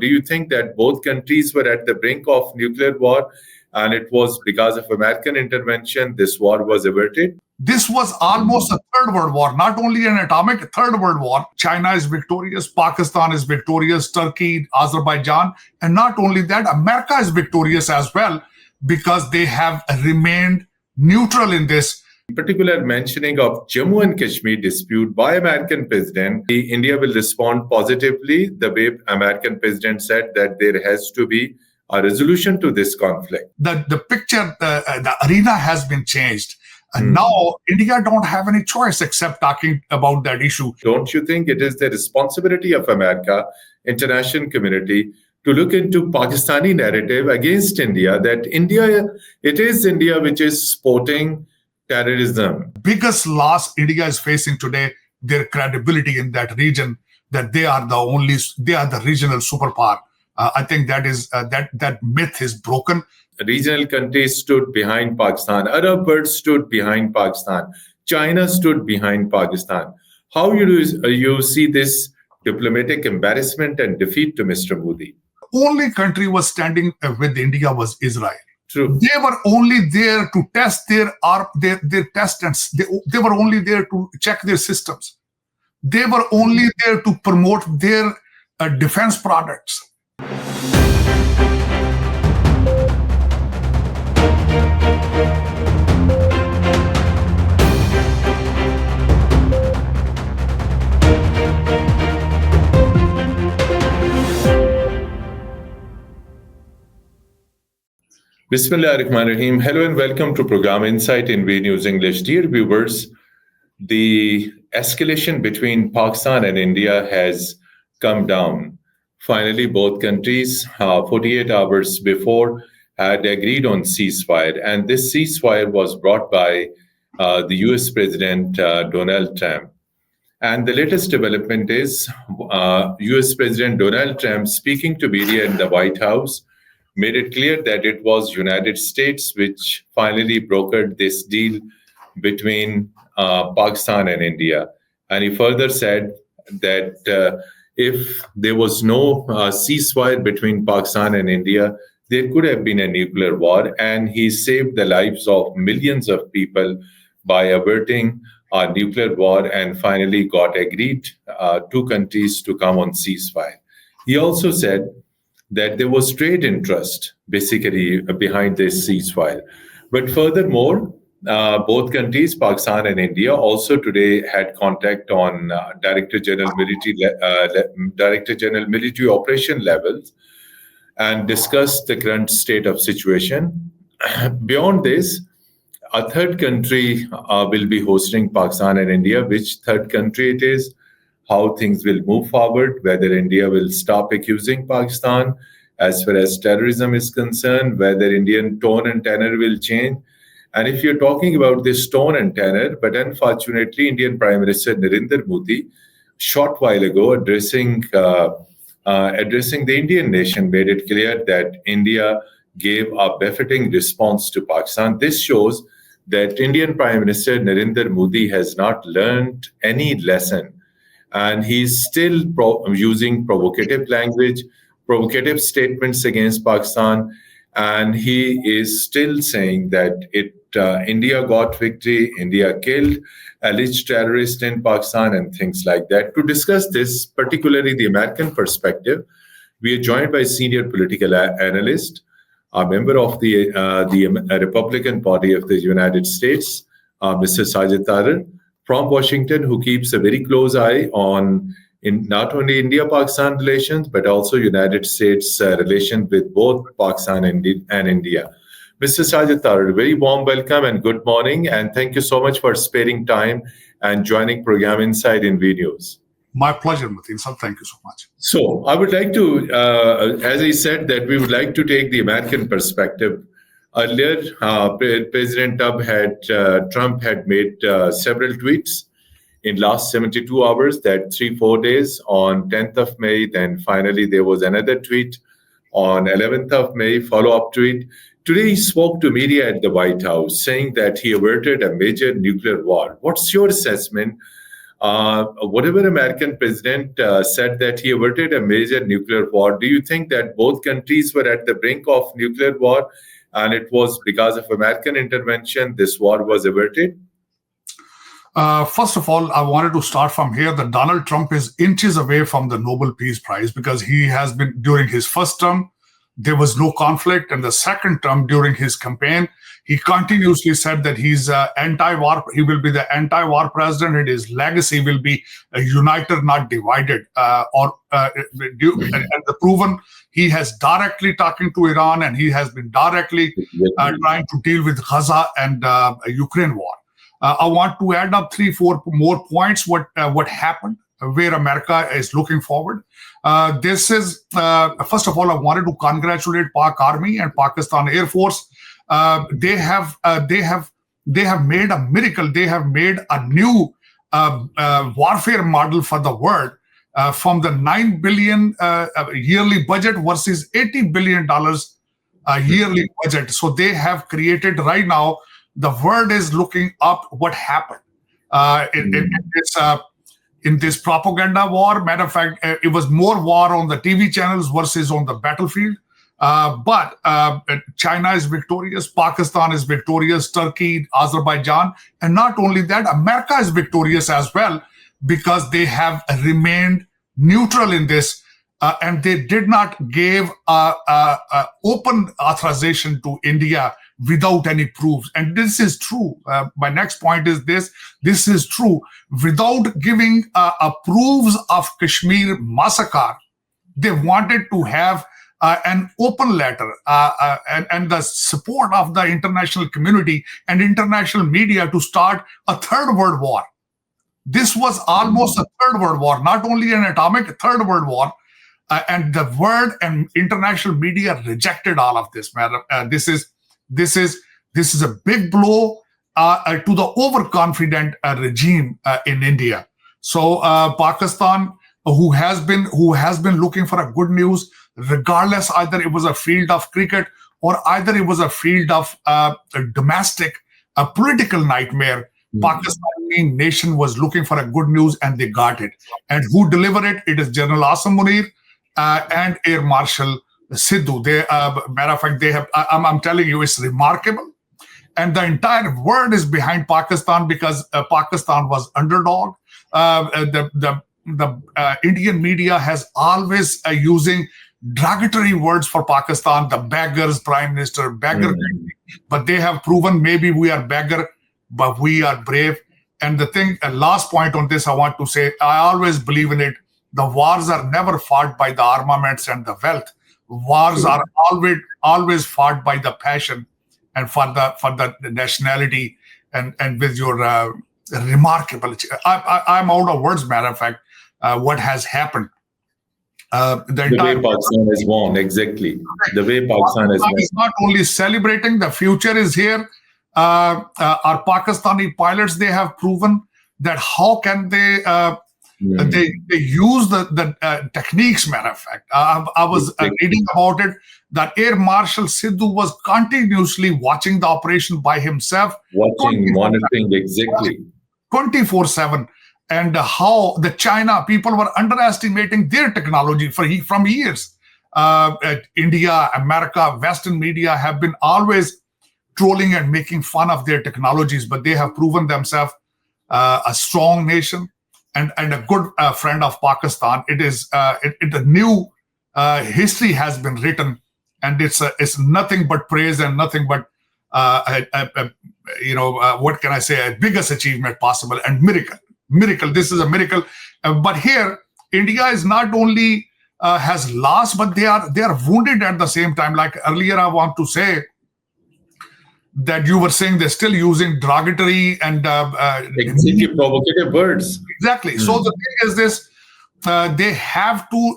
Do you think that both countries were at the brink of nuclear war and it was because of American intervention this war was averted? This was almost a third world war, not only an atomic, third world war. China is victorious, Pakistan is victorious, Turkey, Azerbaijan, and not only that, America is victorious as well because they have remained neutral in this. In particular, mentioning of Jammu and Kashmir dispute by American president, India will respond positively. The way American president said that there has to be a resolution to this conflict. The picture, the arena has been changed. And now India don't have any choice except talking about that issue. Don't you think it is the responsibility of America, international community, to look into Pakistani narrative against India, that it is India which is supporting terrorism? Biggest loss India is facing today, their credibility in that region, that they are the regional superpower. I think that myth is broken. Regional countries stood behind Pakistan. Arab world stood behind Pakistan. China stood behind Pakistan. How you see this diplomatic embarrassment and defeat to Mr. Modi? Only country was standing with India was Israel. True. They were only there to test their testants. They were only there to check their systems. They were only there to promote their defense products. Bismillahirrahmanirrahim. Hello and welcome to program Insight in V News English. Dear viewers, the escalation between Pakistan and India has come down. Finally, both countries, 48 hours before, had agreed on ceasefire. And this ceasefire was brought by the US President Donald Trump. And the latest development is US President Donald Trump, speaking to media in the White House, made it clear that it was United States which finally brokered this deal between Pakistan and India. And he further said that if there was no ceasefire between Pakistan and India, there could have been a nuclear war. And he saved the lives of millions of people by averting a nuclear war and finally got agreed two countries to come on ceasefire. He also said that there was trade interest basically behind this ceasefire. But furthermore, both countries, Pakistan and India, also today had contact on Director General Military Operation levels and discussed the current state of situation. Beyond this, a third country will be hosting Pakistan and India. Which third country it is, how things will move forward, whether India will stop accusing Pakistan as far as terrorism is concerned, whether Indian tone and tenor will change. And if you're talking about this tone and tenor, but unfortunately, Indian Prime Minister Narendra Modi, short while ago, addressing the Indian nation, made it clear that India gave a befitting response to Pakistan. This shows that Indian Prime Minister Narendra Modi has not learned any lesson. And he's still using provocative language, provocative statements against Pakistan. And he is still saying that India got victory, India killed alleged terrorists in Pakistan and things like that. To discuss this, particularly the American perspective, we are joined by senior political analyst, a member of the Republican Party of the United States, Mr. Sajid Tarar, from Washington, who keeps a very close eye on not only India-Pakistan relations, but also United States relations with both Pakistan and India. Mr. Sajid Tarar, very warm welcome and good morning, and thank you so much for sparing time and joining program Insight in V News. My pleasure, Mateen. So thank you so much. So I would like to, as I said, that we would like to take the American perspective. Earlier, President Trump had made several tweets in last 72 hours, that 3-4 days on 10th of May. Then finally, there was another tweet on 11th of May, follow-up tweet. Today, he spoke to media at the White House saying that he averted a major nuclear war. What's your assessment Whatever American president said that he averted a major nuclear war, do you think that both countries were at the brink of nuclear war, and it was because of American intervention this war was averted? First of all, I wanted to start from here that Donald Trump is inches away from the Nobel Peace Prize because he has been, during his first term, there was no conflict. And the second term, during his campaign, he continuously said that he's anti-war. He will be the anti-war president, and his legacy will be united, not divided. And the proven, he has directly talking to Iran, and he has been directly trying to deal with Gaza and Ukraine war. I want to add up 3-4 more points. What happened, where America is looking forward. This is first of all, I wanted to congratulate Pak Army and Pakistan Air Force. They have made a miracle. They have made a new warfare model for the world, from the $9 billion yearly budget versus $80 billion yearly budget. So they have created right now. The world is looking up what happened in this propaganda war. Matter of fact, it was more war on the TV channels versus on the battlefield. But China is victorious, Pakistan is victorious, Turkey, Azerbaijan, and not only that, America is victorious as well, because they have remained neutral in this, and they did not give open authorization to India without any proofs. And this is true. My next point is this is true. Without giving proofs of Kashmir massacre, they wanted to have an open letter and the support of the international community and international media to start a third world war. This was almost a third world war, not only an atomic, third world war. And the world and international media rejected all of this matter. This is a big blow to the overconfident regime in India. So Pakistan, who has been looking for a good news, regardless either it was a field of cricket or either it was a field of a domestic, a political nightmare. Pakistani nation was looking for a good news, and they got it. And who delivered it? It is General Asim Munir and Air Marshal Sidhu. Matter of fact, they have. I'm telling you, it's remarkable, and the entire world is behind Pakistan because Pakistan was underdog. The Indian media has always using derogatory words for Pakistan. The beggars, Prime Minister, beggar, but they have proven maybe we are beggar, but we are brave. And the thing, last point on this, I want to say, I always believe in it. The wars are never fought by the armaments and the wealth. Wars are always fought by the passion and for the nationality and with your remarkable. I'm out of words. Matter of fact, what has happened. The way Pakistan has won, exactly. The way Pakistan has won. Is not only celebrating, the future is here. Our Pakistani pilots, they have proven that how can they use the techniques. Matter of fact, I was reading about it that Air Marshal Sidhu was continuously watching the operation by himself, monitoring exactly 24/7, and how the China people were underestimating their technology from years. India, America, Western media have been always trolling and making fun of their technologies, but they have proven themselves a strong nation and a good friend of Pakistan. It is a new history has been written, and it's nothing but praise and nothing but what can I say? A biggest achievement possible and miracle. This is a miracle. But here, India is not only has lost, but they are wounded at the same time. Like earlier, I want to say that you were saying they're still using derogatory and provocative words. Exactly. So the thing is this: they have to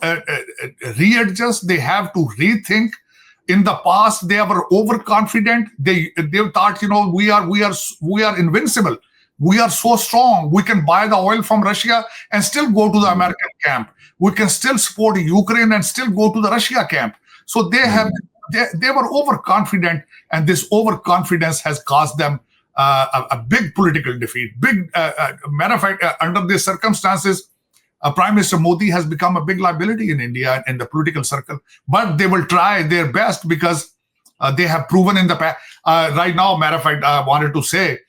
readjust. They have to rethink. In the past, they were overconfident. They thought, we are invincible. We are so strong. We can buy the oil from Russia and still go to the American camp. We can still support Ukraine and still go to the Russia camp. So they were overconfident, and this overconfidence has caused them a big political defeat. Matter of fact, under these circumstances, Prime Minister Modi has become a big liability in India in the political circle. But they will try their best because they have proven in the past. Right now, matter of fact, I wanted to say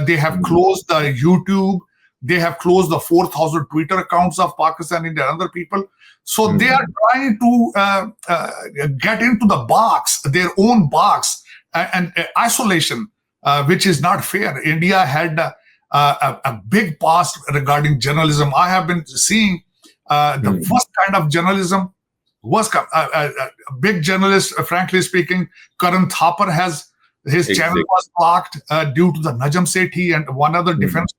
they have closed the YouTube. They have closed the 4,000 Twitter accounts of Pakistan and other people. So they are trying to get into the box, their own box, and isolation, which is not fair. India had a big past regarding journalism. I have been seeing the first kind of journalism was a big journalist, frankly speaking. Karan Thapar has his channel was blocked due to the Najam Sethi and one other defense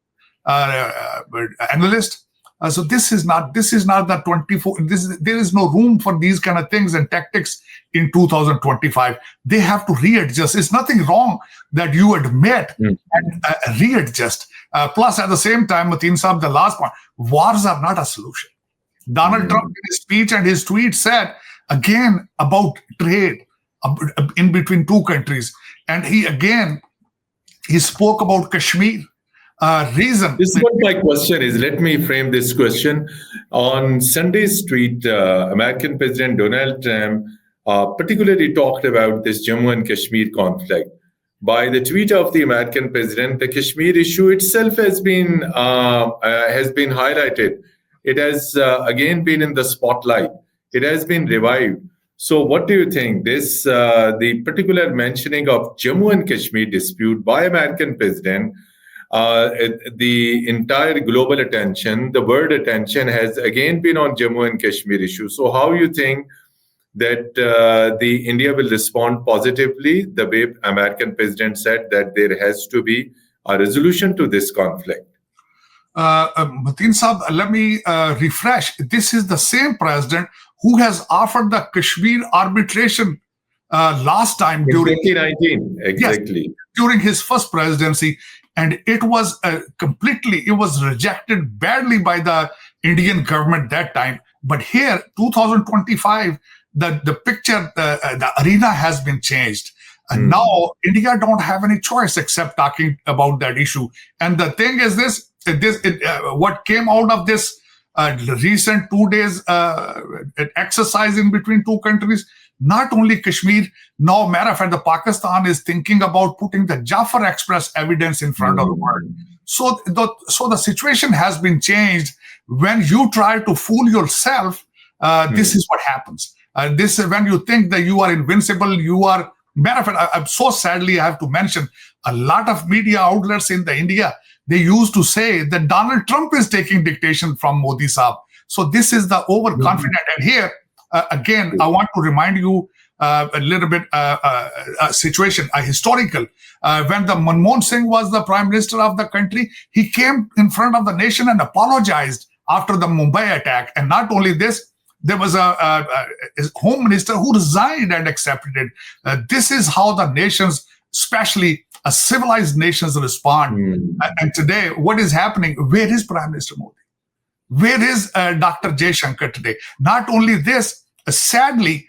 analyst. So this is not the 24. There is no room for these kind of things and tactics in 2025. They have to readjust. It's nothing wrong that you admit and readjust. Plus, at the same time, Mateen Saab, the last point, wars are not a solution. Donald Trump, in his speech and his tweet, said again about trade in between two countries, and he spoke about Kashmir. Reason. This is what my question is. Let me frame this question. On Sunday's tweet, American President Donald Trump particularly talked about this Jammu and Kashmir conflict. By the tweet of the American president, the Kashmir issue itself has been highlighted. It has again been in the spotlight. It has been revived. So, what do you think? The particular mentioning of Jammu and Kashmir dispute by American president. The entire global attention, the world attention has again been on Jammu and Kashmir issue. So how you think that the India will respond positively? The way American president said that there has to be a resolution to this conflict. Mateen Saab, let me refresh. This is the same president who has offered the Kashmir arbitration last time during 2019, exactly. Yes, during his first presidency. And it was rejected badly by the Indian government that time. But here, 2025, the picture, the arena has been changed. And now India don't have any choice except talking about that issue. And the thing is what came out of this recent 2 days exercise in between two countries, not only Kashmir, now matter of fact, the Pakistan is thinking about putting the Jafar Express evidence in front of the world. So the situation has been changed. When you try to fool yourself, this is what happens. This is when you think that you are invincible, you are. Matter of fact, I'm so sadly I have to mention a lot of media outlets in the India. They used to say that Donald Trump is taking dictation from Modi Saab. So this is the overconfident. And here, again, I want to remind you a little bit a situation, a historical. When the Manmohan Singh was the prime minister of the country, he came in front of the nation and apologized after the Mumbai attack. And not only this, there was a home minister who resigned and accepted it. This is how the nations, especially civilized nations, respond. And today, what is happening? Where is Prime Minister Modi? Where is Dr. Jaishankar today? Not only this, sadly,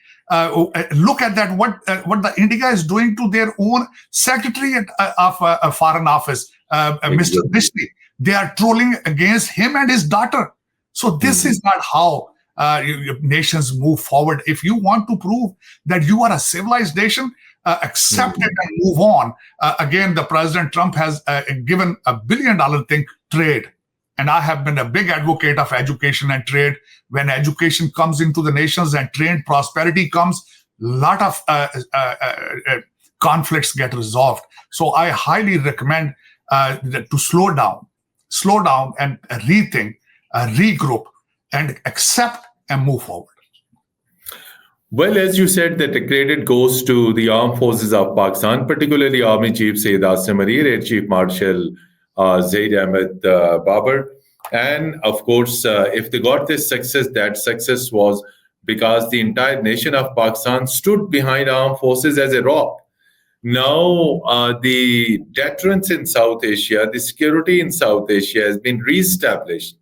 look at that. What the India is doing to their own Secretariat of Foreign Office, Mr. Misri. They are trolling against him and his daughter. So this is not how nations move forward. If you want to prove that you are a civilized nation, accept it and move on. Again, the President Trump has given $1 billion thing, trade. And I have been a big advocate of education and trade. When education comes into the nations and trade prosperity comes, a lot of conflicts get resolved. So I highly recommend to slow down and rethink, regroup, and accept and move forward. Well, as you said, that the credit goes to the armed forces of Pakistan, particularly Army Chief Sayyid Asim Munir, Air Chief Marshal Zaid Ahmed Babar. And of course, if they got this success, that success was because the entire nation of Pakistan stood behind armed forces as a rock. Now, the deterrence in South Asia, the security in South Asia has been reestablished.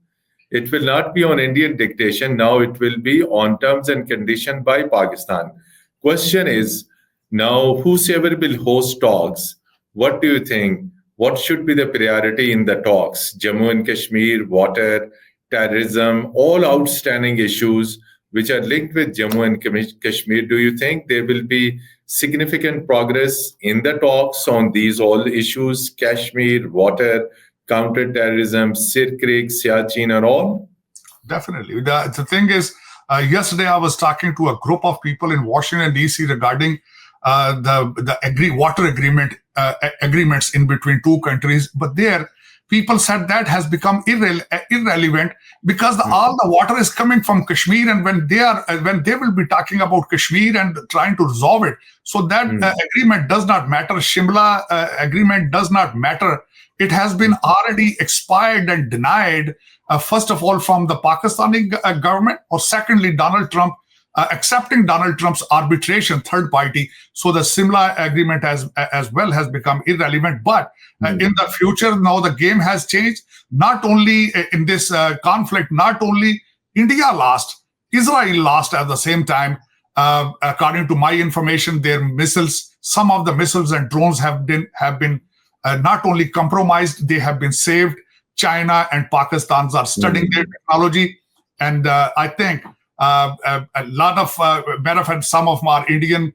It will not be on Indian dictation. Now it will be on terms and conditions by Pakistan. Question is, now whosoever will host talks, what do you think? what should be the priority in the talks? Jammu and Kashmir, water, terrorism, all outstanding issues which are linked with Jammu and Kashmir. Do you think there will be significant progress in the talks on these all issues, Kashmir, water, counter-terrorism, Sir Creek, Siachen, and all? Definitely. The thing is, yesterday I was talking to a group of people in Washington, D.C. regarding the water agreements in between two countries. But there, people said that has become irrelevant because all the water is coming from Kashmir, and when they will be talking about Kashmir and trying to resolve it, so that agreement does not matter. Shimla agreement does not matter. It has been already expired and denied. First of all, from the Pakistani government, or secondly, Donald Trump accepting Donald Trump's arbitration, third party. So the Simla agreement as well has become irrelevant. But in the future, now the game has changed. Not only in this conflict, not only India lost, Israel lost at the same time. According to my information, their missiles, some of the missiles and drones have been not only compromised, they have been saved. China and Pakistan are studying their technology, and I think a lot of matter of fact, some of our Indian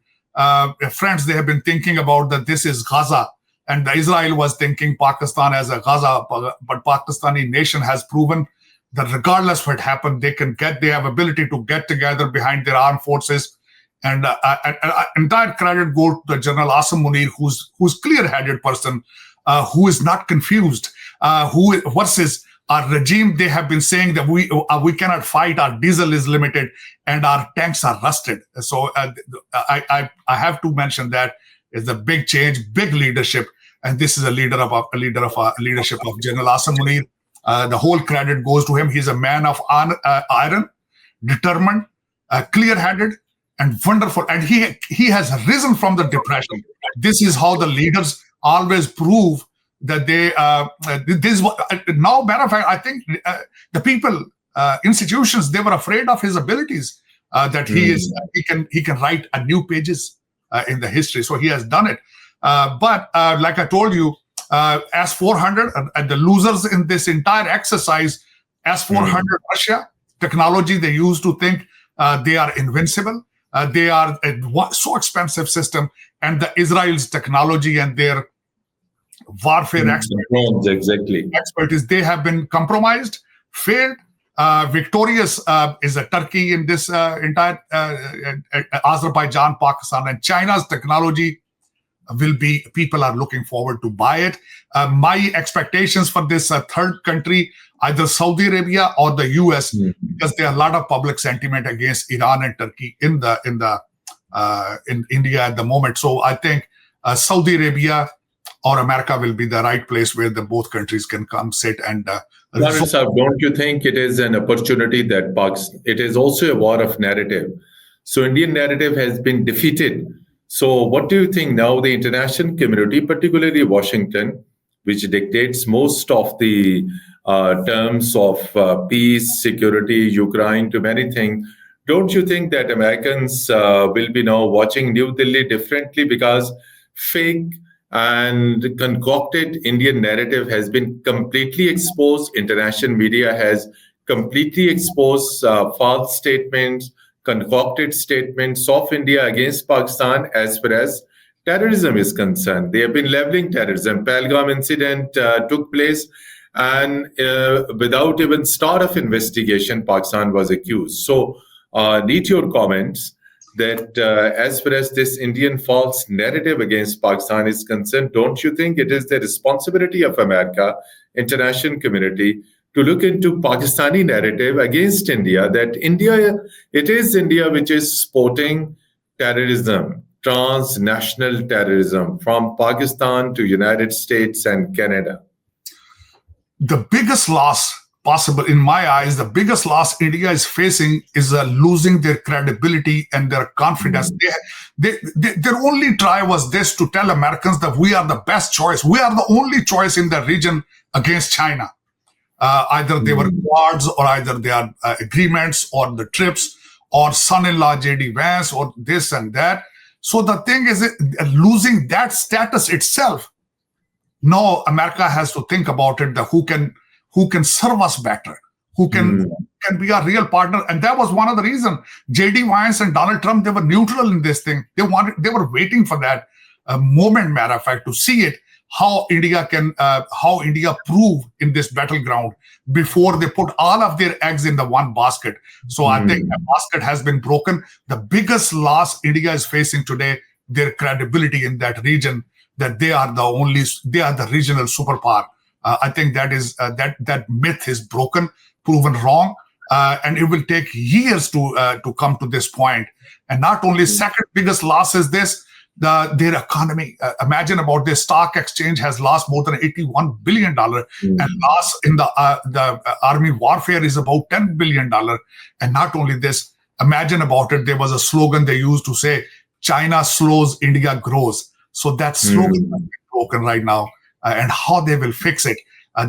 friends, they have been thinking about that this is Gaza, and Israel was thinking Pakistan as a Gaza, but Pakistani nation has proven that regardless what happened, they have ability to get together behind their armed forces. And entire credit goes to General Asim Munir, who's clear-headed person, who is not confused, who versus our regime. They have been saying that we cannot fight, our diesel is limited, and our tanks are rusted. So I have to mention that is a big change, big leadership, and this is a leadership of General Asim Munir. The whole credit goes to him. He's a man of iron, determined, clear-headed, and wonderful. And he has risen from the depression. This is how the leaders always prove that they this now. Matter of fact, I think the people, institutions, they were afraid of his abilities. That he can write a new pages in the history. So he has done it. But like I told you, S-400 and the losers in this entire exercise, S-400 Russia technology they used to think they are invincible. They are a so expensive system, and the Israel's technology and their warfare expertise, they have been compromised, failed. Victorious is a Turkey in this entire Azerbaijan, Pakistan, and China's technology will be, people are looking forward to buy it. My expectations for this third country, either Saudi Arabia or the US, because there are a lot of public sentiment against Iran and Turkey in India at the moment. So I think Saudi Arabia or America will be the right place where the both countries can come sit and. Don't you think it is an opportunity that it is also a war of narrative? So Indian narrative has been defeated. So what do you think now the international community, particularly Washington, which dictates most of the terms of peace, security, Ukraine, to many things, don't you think that Americans will be now watching New Delhi differently because fake and concocted Indian narrative has been completely exposed? International media has completely exposed false statements, concocted statements of India against Pakistan as far as terrorism is concerned. They have been leveling terrorism. Pahalgam incident took place, and without even start of investigation, Pakistan was accused. So need your comments that as far as this Indian false narrative against Pakistan is concerned, don't you think it is the responsibility of America, international community, to look into Pakistani narrative against India, that it is India which is supporting terrorism, transnational terrorism from Pakistan to United States and Canada? The biggest loss possible, in my eyes, the biggest loss India is facing is losing their credibility and their confidence. Their only try was this, to tell Americans that we are the best choice. We are the only choice in the region against China. Either they were quads, or either they are agreements, or the trips, or son-in-law J.D. Vance, or this and that. So the thing is, losing that status itself Now America has to think about it, who can serve us better, who can be a real partner. And that was one of the reasons J.D. Vance and Donald Trump, they were neutral in this thing. They were waiting for that moment, matter of fact, to see it, how India prove in this battleground before they put all of their eggs in the one basket. So I think the basket has been broken. The biggest loss India is facing today, their credibility in that region, that they are the regional superpower. I think that myth is broken, proven wrong, and it will take years to come to this point. And not only second biggest loss is this, their economy. Imagine about their stock exchange has lost more than $81 billion, and loss in the army warfare is about $10 billion. And not only this, imagine about it, there was a slogan they used to say, China slows, India grows. So that slogan is broken right now, and how they will fix it.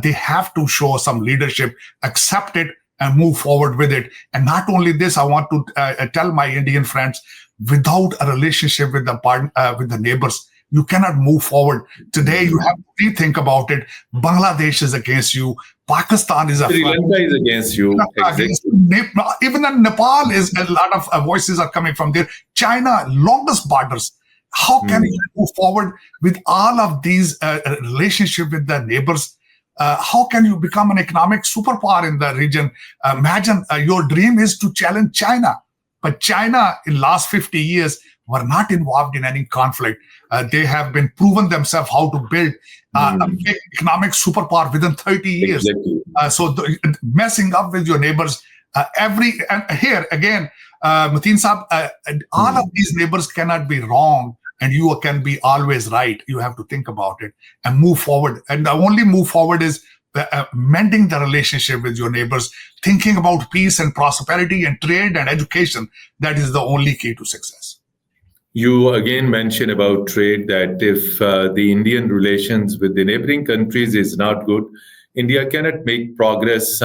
They have to show some leadership, accept it, and move forward with it. And not only this, I want to tell my Indian friends, without a relationship with the neighbors, you cannot move forward. Today, you have to rethink about it. Bangladesh is against you. Pakistan is Sri Lanka is against you. Even in Nepal, is a lot of voices are coming from there. China, longest borders. How can you move forward with all of these relationship with the neighbors? How can you become an economic superpower in the region? Imagine your dream is to challenge China. But China, in last 50 years, were not involved in any conflict. They have been proven themselves how to build a big economic superpower within 30 years. Exactly. So messing up with your neighbors, and here again, Mateen Saab, all of these neighbors cannot be wrong, and you can be always right. You have to think about it and move forward. And the only move forward is mending the relationship with your neighbors, thinking about peace and prosperity and trade and education. That is the only key to success. You again mentioned about trade, that if the Indian relations with the neighboring countries is not good, India cannot make progress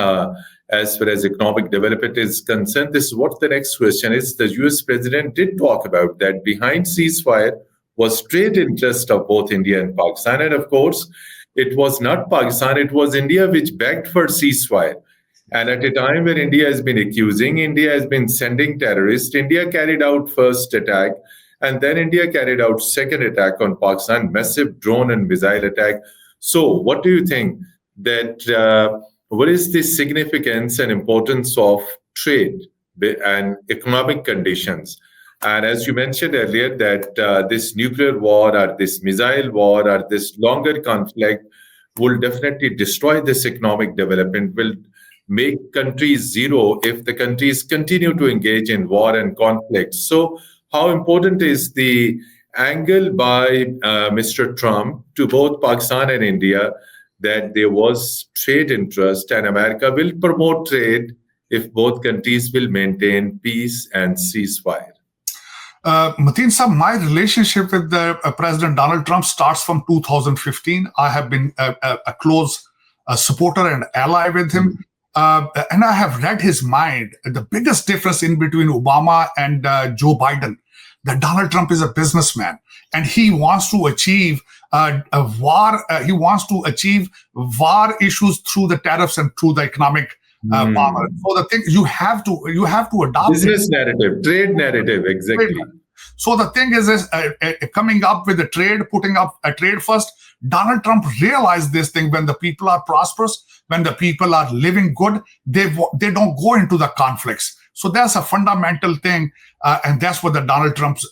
as far as economic development is concerned. This is what the next question is. The US president did talk about that behind ceasefire was trade interest of both India and Pakistan. And of course, it was not Pakistan, it was India which begged for ceasefire. And at a time when India has been accusing, India has been sending terrorists, India carried out first attack, and then India carried out second attack on Pakistan, massive drone and missile attack. So what do you think that what is the significance and importance of trade and economic conditions? And as you mentioned earlier, that this nuclear war or this missile war or this longer conflict will definitely destroy this economic development, will make countries zero if the countries continue to engage in war and conflict. So how important is the angle by Mr. Trump to both Pakistan and India that there was trade interest and America will promote trade if both countries will maintain peace and ceasefire? Mateen Saab, my relationship with President Donald Trump starts from 2015. I have been a close supporter and ally with him. And I have read his mind. The biggest difference in between Obama and Joe Biden, that Donald Trump is a businessman and he wants to achieve a war. He wants to achieve war issues through the tariffs and through the economic power. So the thing you have to adopt business narrative, trade narrative, exactly. So the thing is coming up with a trade, putting up a trade first. Donald Trump realized this thing: when the people are prosperous, when the people are living good, they don't go into the conflicts. So that's a fundamental thing, and that's what the Donald Trump's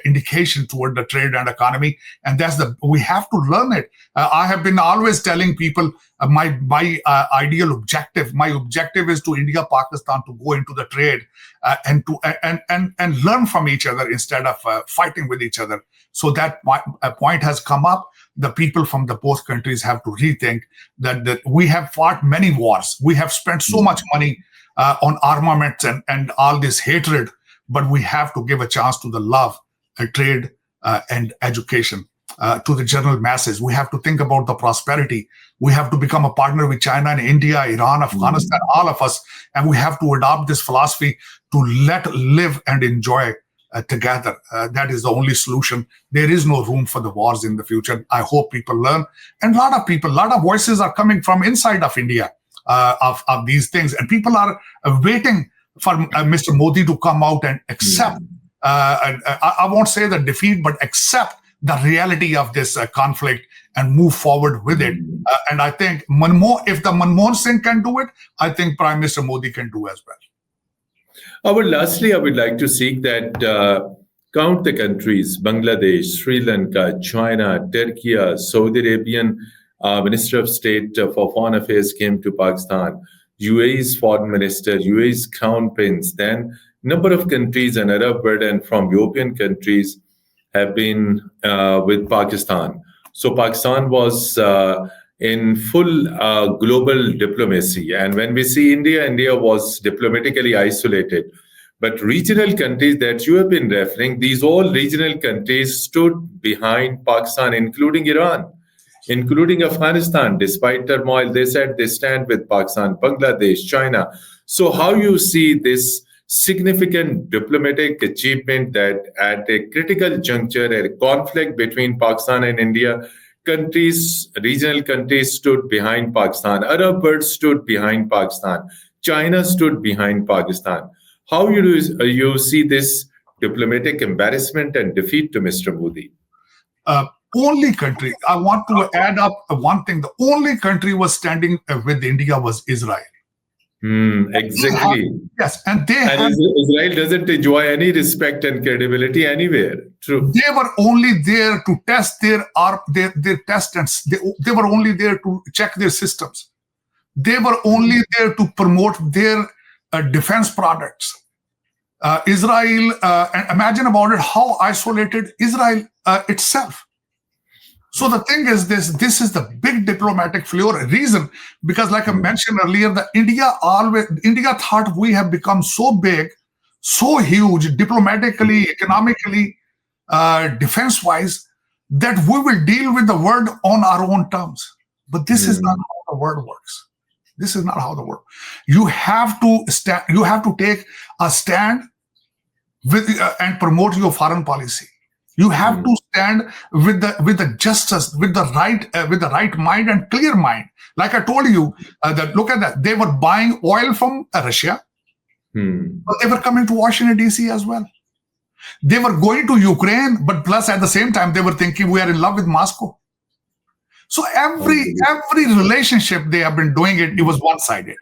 indication toward the trade and economy. And we have to learn it. I have been always telling people my ideal objective. My objective is to India, Pakistan to go into the trade and learn from each other instead of fighting with each other. So that point has come up. The people from the both countries have to rethink that we have fought many wars. We have spent so much money on armaments and all this hatred, but we have to give a chance to the love, trade, and education to the general masses. We have to think about the prosperity. We have to become a partner with China and India, Iran, Afghanistan, all of us, and we have to adopt this philosophy to live and enjoy together. That is the only solution. There is no room for the wars in the future. I hope people learn. And a lot of voices are coming from inside of India of these things. And people are waiting for Mr. Modi to come out and accept, I won't say the defeat, but accept the reality of this conflict and move forward with it. And I think if the Manmohan Singh can do it, I think Prime Minister Modi can do as well. Lastly, I would like to seek that count the countries: Bangladesh, Sri Lanka, China, Turkey, Saudi Arabian Minister of State for Foreign Affairs came to Pakistan, UAE's Foreign Minister, UAE's Crown Prince, then number of countries and Arab world and from European countries have been with Pakistan. So Pakistan was in full global diplomacy. And when we see India, India was diplomatically isolated. But regional countries that you have been referring, these all regional countries stood behind Pakistan, including Iran, including Afghanistan. Despite turmoil, they said they stand with Pakistan, Bangladesh, China. So how you see this significant diplomatic achievement that at a critical juncture, a conflict between Pakistan and India, regional countries stood behind Pakistan, Arab world stood behind Pakistan, China stood behind Pakistan. How you see this diplomatic embarrassment and defeat to Mr. Modi? Only country, I want to add up one thing, the only country was standing with India was Israel. Exactly. Yes, and Israel doesn't enjoy any respect and credibility anywhere. True. They were only there to test their tests. They were only there to check their systems. They were only there to promote their defense products. Israel, and imagine about it, how isolated Israel itself. So the thing is this is the big diplomatic reason, because like I mentioned earlier, India thought we have become so big, so huge, diplomatically, economically, defense-wise, that we will deal with the world on our own terms. But this is not how the world works. This is not how the world. You have to take a stand with and promote your foreign policy. You have to stand with the justice, with the right mind and clear mind. Like I told you, look at that. They were buying oil from Russia, but they were coming to Washington D.C. as well. They were going to Ukraine, but plus at the same time they were thinking we are in love with Moscow. So every relationship they have been doing it was one-sided.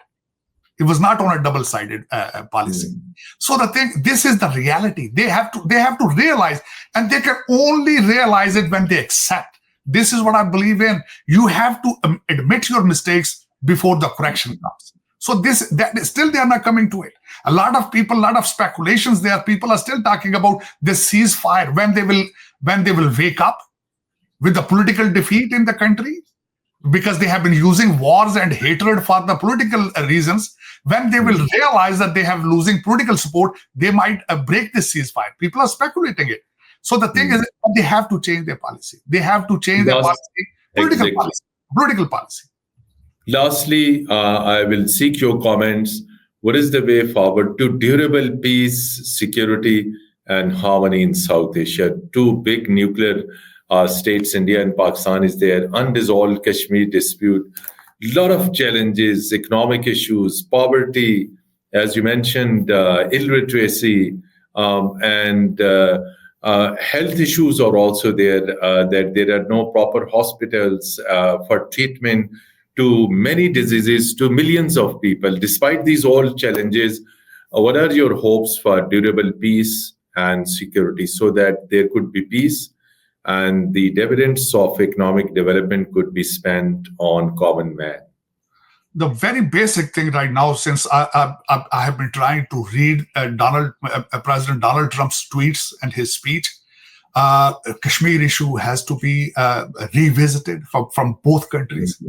It was not on a double-sided policy. So this is the reality. They have to realize, and they can only realize it when they accept. This is what I believe in. You have to admit your mistakes before the correction comes. So still they are not coming to it. A lot of speculations there. People are still talking about this ceasefire, when they will wake up with the political defeat in the country, because they have been using wars and hatred for the political reasons. When they will realize that they have losing political support, they might break this ceasefire. People are speculating it. So the thing is, they have to change their policy. They have to change their policy, political policy. Lastly, I will seek your comments. What is the way forward to durable peace, security, and harmony in South Asia? Two big nuclear states, India and Pakistan, is there. Unresolved Kashmir dispute. Lot of challenges, economic issues, poverty, as you mentioned, illiteracy, and health issues are also there, that there are no proper hospitals for treatment to many diseases, to millions of people. Despite these all challenges, what are your hopes for durable peace and security so that there could be peace and the dividends of economic development could be spent on common man? The very basic thing right now, since I have been trying to read President Donald Trump's tweets and his speech, Kashmir issue has to be revisited from both countries.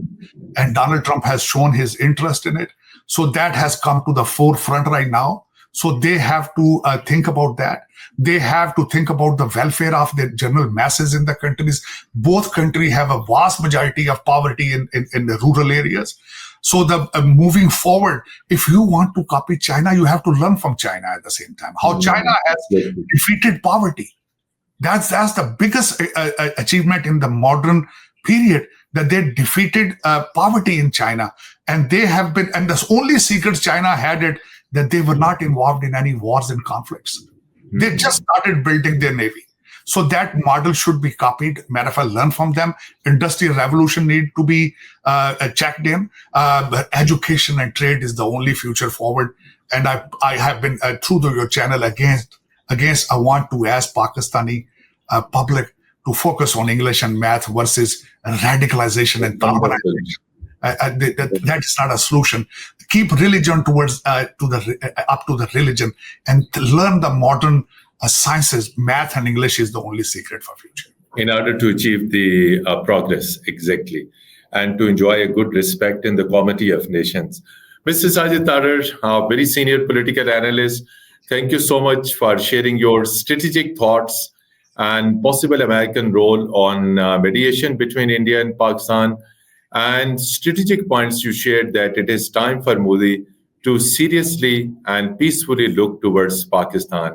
And Donald Trump has shown his interest in it. So that has come to the forefront right now. So they have to think about that. They have to think about the welfare of the general masses in the countries. Both countries have a vast majority of poverty in the rural areas. So the moving forward, if you want to copy China, you have to learn from China at the same time. How China has defeated poverty. That's the biggest achievement in the modern period, that they defeated poverty in China. And they have been, and the only secret China had it, that they were not involved in any wars and conflicts. They just started building their navy. So that model should be copied. Matter of fact, learn from them. Industrial revolution need to be checked in. But education and trade is the only future forward. And I have been through your channel against. I want to ask Pakistani public to focus on English and math versus radicalization and Talibanization. That is not a solution. Keep religion towards up to the religion, and learn the modern sciences. Math and English is the only secret for future. In order to achieve the progress, exactly, and to enjoy a good respect in the comity of nations. Mr. Sajid Tarar, a very senior political analyst, thank you so much for sharing your strategic thoughts and possible American role on mediation between India and Pakistan, and strategic points you shared that it is time for Modi to seriously and peacefully look towards Pakistan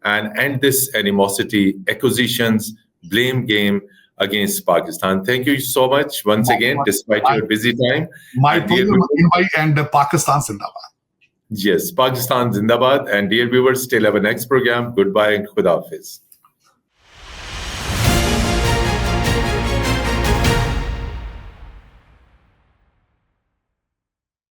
and end this animosity, accusations, blame game against Pakistan. Thank you so much once again, despite your busy time. My and Pakistan Zindabad. Yes, Pakistan Zindabad. And dear viewers, till our next program, goodbye and Khuda Hafiz.